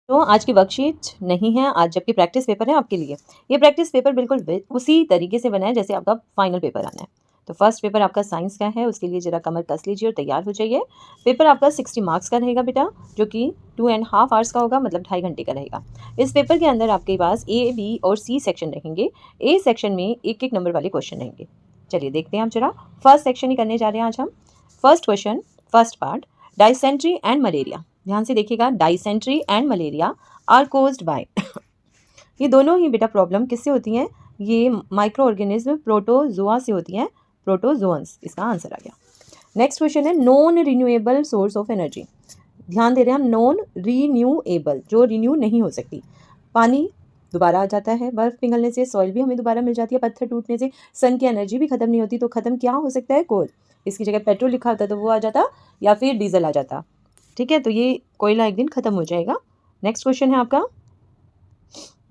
तो आज की वर्कशीट नहीं है, आज जबकि प्रैक्टिस पेपर है आपके लिए। ये प्रैक्टिस पेपर बिल्कुल उसी तरीके से बना है जैसे आपका फाइनल पेपर आना है। तो फर्स्ट पेपर आपका साइंस का है, उसके लिए ज़रा कमर कस लीजिए और तैयार हो जाइए। पेपर आपका 60 मार्क्स का रहेगा बेटा, जो कि 2.5 आवर्स का होगा, मतलब 2.5 घंटे का रहेगा। इस पेपर के अंदर आपके पास ए, बी और सी सेक्शन रहेंगे। ए सेक्शन में एक एक नंबर वाले क्वेश्चन रहेंगे। चलिए देखते हैं हम जरा। फर्स्ट सेक्शन ही करने जा रहे हैं आज हम। First question, first part, dysentery and malaria. ध्यान से देखिएगा, dysentery and malaria are caused by ये दोनों ही बेटा प्रॉब्लम किससे होती हैं? ये माइक्रो ऑर्गेनिज्म प्रोटोजोआ से होती हैं, प्रोटोजोन्स। इसका आंसर आ गया। नेक्स्ट क्वेश्चन है non renewable source of energy. ध्यान दे रहे हैं हम, नॉन रिन्यूएबल, जो रिन्यू नहीं हो सकती। पानी दोबारा आ जाता है, बर्फ पिघलने से सॉइल भी हमें दोबारा मिल जाती है, पत्थर टूटने से सन की एनर्जी भी खत्म नहीं होती। तो खत्म क्या हो सकता है? कोल। इसकी जगह पेट्रोल लिखा होता तो वो आ जाता, या फिर डीजल आ जाता। ठीक है, तो ये कोयला एक दिन खत्म हो जाएगा। नेक्स्ट क्वेश्चन है आपका,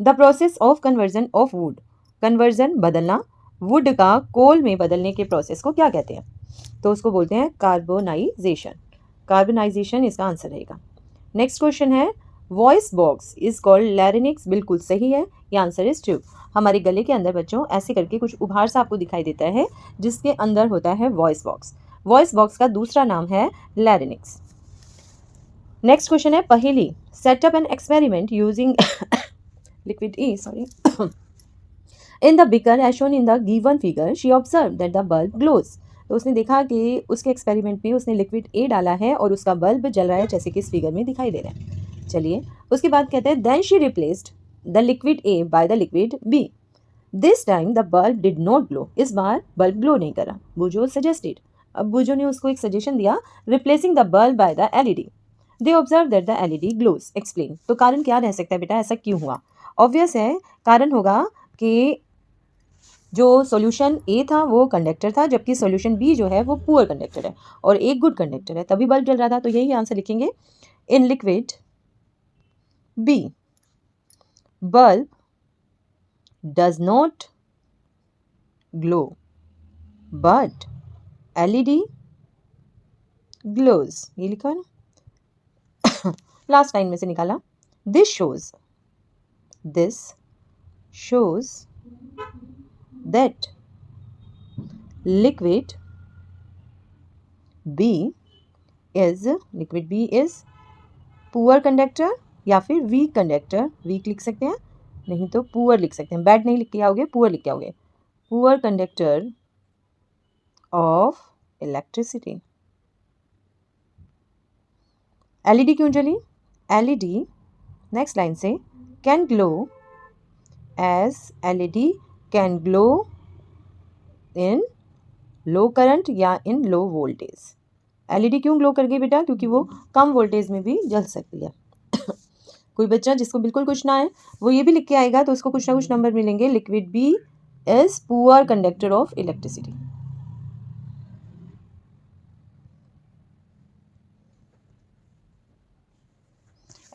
the process of conversion of would. Conversion, बदलना, वुड का कोल में बदलने के प्रोसेस को क्या कहते हैं? तो उसको बोलते हैं कार्बोनाइजेशन। कार्बोनाइजेशन इसका आंसर रहेगा। नेक्स्ट क्वेश्चन है, voice box is called larynx. बिल्कुल सही है, ये आंसर इज ट्रू। हमारे गले के अंदर बच्चों ऐसे करके कुछ उभार सा आपको दिखाई देता है, जिसके अंदर होता है वॉइस बॉक्स। वॉइस बॉक्स का दूसरा नाम है लैरिंक्स। नेक्स्ट क्वेश्चन है पहेली, setup an experiment using liquid E, sorry. In the beaker as shown in the given figure, she observed that the bulb glows. तो उसने देखा कि उसके एक्सपेरिमेंट में उसने लिक्विड ए डाला है और उसका बल्ब जल रहा है, जैसे कि इस फिगर में दिखाई दे रहा है। चलिए उसके बाद कहते हैं, then she replaced the liquid A by the liquid B. This time the bulb did not glow. इस बार बल्ब ग्लो नहीं करा। बुजो सजेस्टेड, अब बुजो ने उसको एक सजेशन दिया, replacing the bulb by the LED. They observe that the LED glows. Explain. तो कारण क्या रह सकता है बेटा, ऐसा क्यों हुआ? ऑब्वियस है, कारण होगा कि जो सॉल्यूशन ए था वो कंडक्टर था, जबकि सॉल्यूशन बी जो है वो पुअर कंडक्टर है और एक गुड कंडक्टर है, तभी बल्ब जल रहा था। तो यही आंसर लिखेंगे। In liquid B bulb does not glow but LED glows. ये लिखा है ना, लास्ट लाइन में से निकाला। This shows that liquid B is poor conductor या फिर वीक कंडक्टर। वीक लिख सकते हैं, नहीं तो पुअर लिख सकते हैं। बैड नहीं लिख के आओगे, पुअर लिख के आओगे। Poor conductor of electricity. LED क्यों जली? एलईडी नेक्स्ट लाइन से can glow as LED can glow in low current या in low voltage। LED क्यों ग्लो कर गई बेटा? क्योंकि वो कम वोल्टेज में भी जल सकती है। कोई बच्चा जिसको बिल्कुल कुछ ना है वो ये भी लिख के आएगा तो उसको कुछ ना कुछ नंबर मिलेंगे। Liquid B is poor conductor of electricity.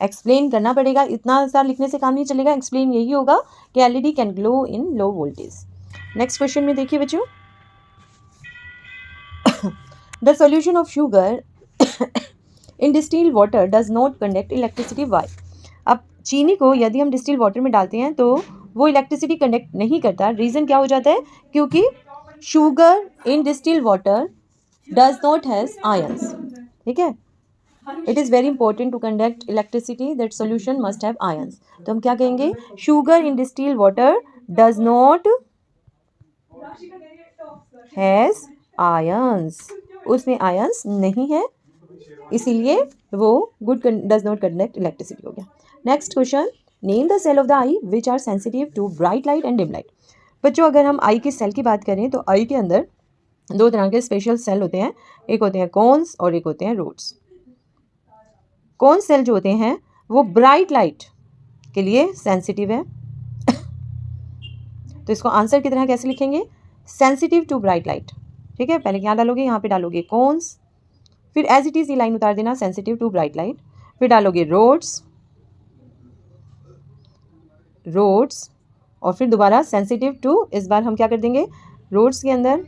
Explain करना पड़ेगा, इतना सा लिखने से काम नहीं चलेगा। एक्सप्लेन यही होगा कि LED can glow in low voltage. Next question में देखिए बच्चों, the solution of sugar in distilled water does not conduct electricity why. अब चीनी को यदि हम डिस्टिल्ड वाटर में डालते हैं तो वो इलेक्ट्रिसिटी कंडक्ट नहीं करता। रीज़न क्या हो जाता है? क्योंकि sugar in distilled water does not has ions. ठीक है, it is very important to conduct electricity that solution must have ions. तो हम क्या कहेंगे? Sugar in distilled water does not has ions. उसमें आयंस नहीं है, इसीलिए वो good does not conduct electricity हो गया। Next question, name the cell of the eye which are sensitive to bright light and dim light. बच्चों अगर हम आई के सेल की बात करें तो आई के अंदर दो तरह के स्पेशल सेल होते हैं, एक होते हैं कोन्स और एक होते हैं रोड्स। कौन सेल जो होते हैं वो ब्राइट लाइट के लिए सेंसिटिव है। तो इसको आंसर की तरह कैसे लिखेंगे? Sensitive to bright light. ठीक है, पहले क्या डालोगे? यहाँ पे डालोगे कोन्स, फिर एज इट इज़ ये लाइन उतार देना, सेंसिटिव टू ब्राइट लाइट, फिर डालोगे रोड्स और फिर दोबारा सेंसिटिव टू। इस बार हम क्या कर देंगे? रोड्स के अंदर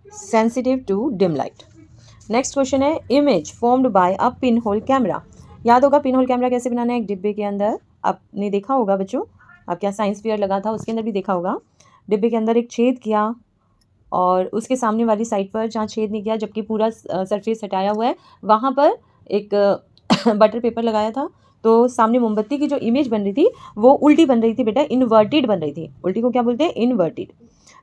sensitive to dim light. Next question है image formed by a pin hole camera. याद होगा पिन होल कैमरा कैसे बनाना है। एक डिब्बे के अंदर आपने देखा होगा बच्चों, आपके यहाँ साइंस फेयर लगा था उसके अंदर भी देखा होगा। डिब्बे के अंदर एक छेद किया और उसके सामने वाली साइड पर जहाँ छेद नहीं किया, जबकि पूरा सरफेस हटाया हुआ है, वहाँ पर एक बटर पेपर लगाया था। तो सामने मोमबत्ती की जो इमेज बन रही थी वो उल्टी बन रही थी बेटा, इन्वर्टेड बन रही थी। उल्टी को क्या बोलते हैं? इन्वर्टेड।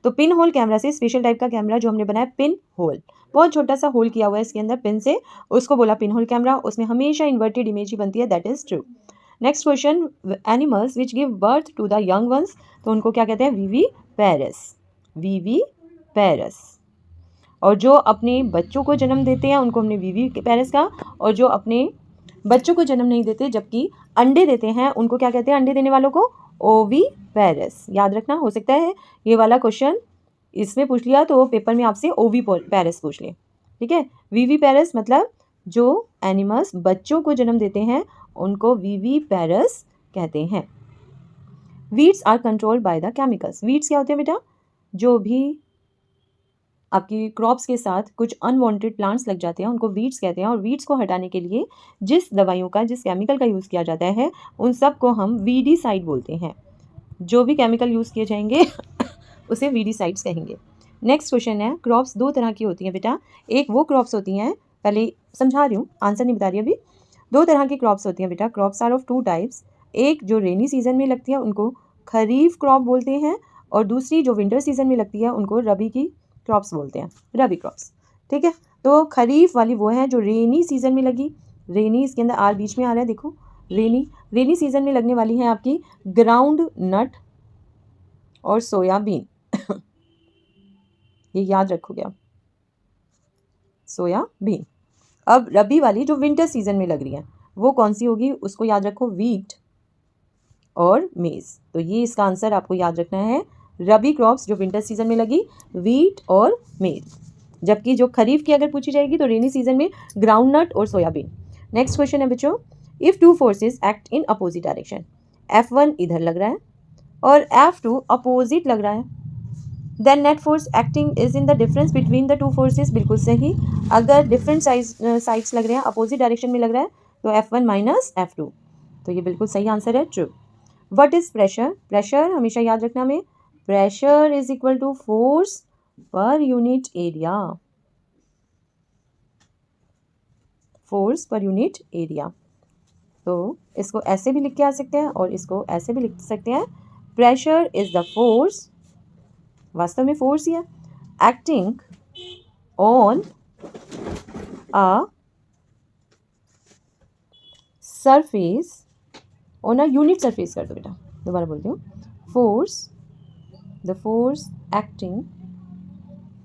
तो पिन होल कैमरा से स्पेशल टाइप का कैमरा जो हमने बनाया पिन होल, बहुत छोटा सा होल किया हुआ है इसके अंदर पिन से, उसको बोला पिन होल कैमरा। उसमें हमेशा इन्वर्टेड इमेज ही बनती है, that is true. Next question, animals which give birth to the young ones, तो उनको क्या कहते हैं? वीवी पैरस। वीवी पैरस। और जो अपने बच्चों को जन्म देते हैं उनको हमने वीवी पैरस का, और जो अपने बच्चों को जन्म नहीं देते जबकि अंडे देते हैं उनको क्या कहते हैं? अंडे देने वालों को ओवी पैरस। याद रखना, हो सकता है ये वाला क्वेश्चन इसमें पूछ लिया तो पेपर में आपसे ओवी पैरस पूछ ले, ठीक है। वीवी पैरस मतलब जो एनिमल्स बच्चों को जन्म देते हैं उनको वीवी पैरस कहते हैं। Weeds are controlled by the chemicals. Weeds क्या होते हैं बेटा? जो भी आपकी क्रॉप्स के साथ कुछ अनवांटेड प्लांट्स लग जाते हैं उनको वीड्स कहते हैं। और वीड्स को हटाने के लिए जिस दवाइयों का, जिस केमिकल का यूज़ किया जाता है उन सब को हम वीडीसाइड बोलते हैं। जो भी केमिकल यूज़ किए जाएंगे उसे वीडीसाइड्स कहेंगे। नेक्स्ट क्वेश्चन है, क्रॉप्स दो तरह की होती हैं बेटा। एक वो क्रॉप्स होती हैं, पहले समझा रही हूँ, आंसर नहीं बता रही अभी। दो तरह की क्रॉप्स होती हैं बेटा। Crops are of two types. एक जो रेनी सीजन में लगती है उनको खरीफ क्रॉप बोलते हैं, और दूसरी जो विंटर सीजन में लगती है उनको रबी की क्रॉप्स बोलते हैं, रबी क्रॉप्स, ठीक है। तो खरीफ वाली वो है जो रेनी सीजन में लगी। रेनी इसके अंदर आर बीच में आ रहा है, देखो। रेनी सीजन में लगने वाली है आपकी ग्राउंड नट और सोयाबीन। ये याद रखोगे आप, सोयाबीन। अब रबी वाली जो विंटर सीजन में लग रही है वो कौन सी होगी? उसको याद रखो, वीट और मेज। तो ये इसका आंसर आपको याद रखना है, रबी क्रॉप्स जो विंटर सीजन में लगी, वीट और मेज। जबकि जो खरीफ की अगर पूछी जाएगी तो रेनी सीजन में ग्राउंड नट और सोयाबीन। नेक्स्ट क्वेश्चन है बच्चों, if two forces act in opposite direction. F1 इधर लग रहा है और F2 अपोजिट लग रहा है, then net force acting is in the difference between the two forces. बिल्कुल सही। अगर डिफरेंट साइड्स लग रहे हैं, अपोजिट डायरेक्शन में लग रहा है, तो F1 माइनस F2। तो ये बिल्कुल सही आंसर है, true. What is pressure? Pressure हमेशा याद रखना हमें, pressure is equal to force per unit area. Force per unit area. तो इसको ऐसे भी लिख के आ सकते हैं और इसको ऐसे भी लिख सकते हैं, प्रेशर इज द फोर्स, वास्तव में फोर्स ही है, acting on a surface, on a unit surface कर दो बेटा, दोबारा बोलती हूँ, force, the force acting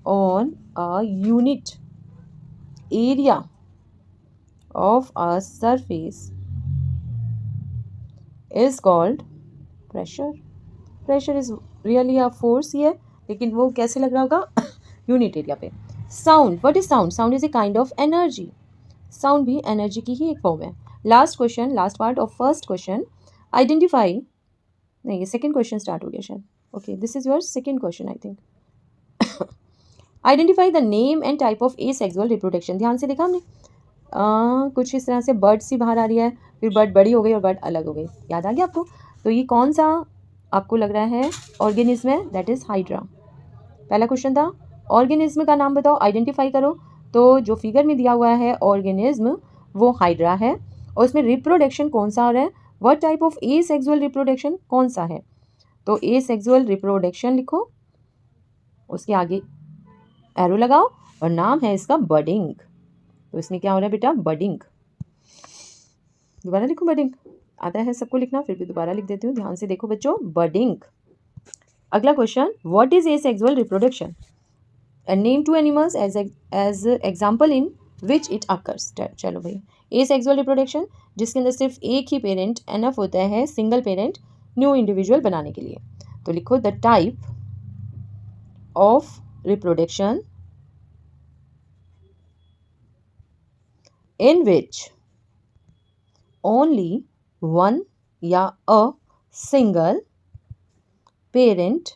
on a unit area of a surface is called pressure. Pressure is really a force here, लेकिन वो कैसे लग रहा होगा? यूनिट एरिया पे। Sound, what is sound? Sound is a kind of energy. Sound भी energy की ही एक फॉर्म है। Last question, last part of first question, identify, नहीं ये सेकेंड क्वेश्चन स्टार्ट हो गया शायद, okay this is your second question I think. Identify the name and type of asexual reproduction. ध्यान से देखा हमने, कुछ इस तरह से बर्ड सी बाहर आ रही है, फिर बर्ड बड़ी हो गई और बर्ड अलग हो गई, याद आ गया आपको? तो ये कौन सा आपको लग रहा है ऑर्गेनिज्म है? That is hydra. पहला क्वेश्चन था ऑर्गेनिज्म का नाम बताओ, आइडेंटिफाई करो। तो जो फिगर में दिया हुआ है ऑर्गेनिज्म वो हाइड्रा है, और उसमें रिप्रोडक्शन कौन सा हो रहा है? What type of asexual reproduction कौन सा है? तो एसेक्सुअल रिप्रोडक्शन लिखो, उसके आगे एरो लगाओ, और नाम है इसका बडिंग। तो इसमें क्या हो रहा है बेटा? बडिंग। दोबारा लिखो, बडिंग आता है सबको लिखना, फिर भी दोबारा लिख देती हूँ, ध्यान से देखो बच्चों, बडिंग। अगला question, what is asexual reproduction? Name two animals as example in which it occurs. चलो भाई, एसेक्सुअल रिप्रोडक्शन जिसके अंदर सिर्फ एक ही पेरेंट एनफ होता है, सिंगल पेरेंट, न्यू इंडिविजुअल बनाने के लिए। तो लिखो the type of reproduction in which only one या a single parent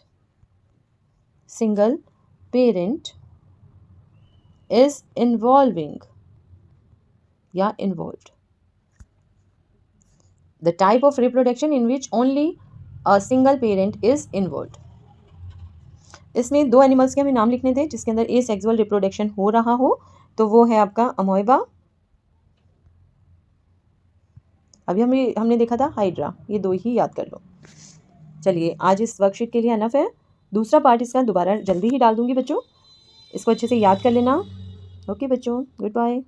is involving या involved. The type of reproduction in which only a single parent is involved. इसमें 2 एनिमल्स के हमें नाम लिखने थे जिसके अंदर एसेक्सुअल रिप्रोडक्शन हो रहा हो, तो वो है आपका अमोइबा, अभी हमने देखा था हाइड्रा। ये 2 ही याद कर लो। चलिए आज इस वर्कशीट के लिए अनफ है। दूसरा पार्ट इसका दोबारा जल्दी ही डाल दूंगी बच्चों, इसको अच्छे से याद कर लेना। ओके बच्चों, गुड बाय।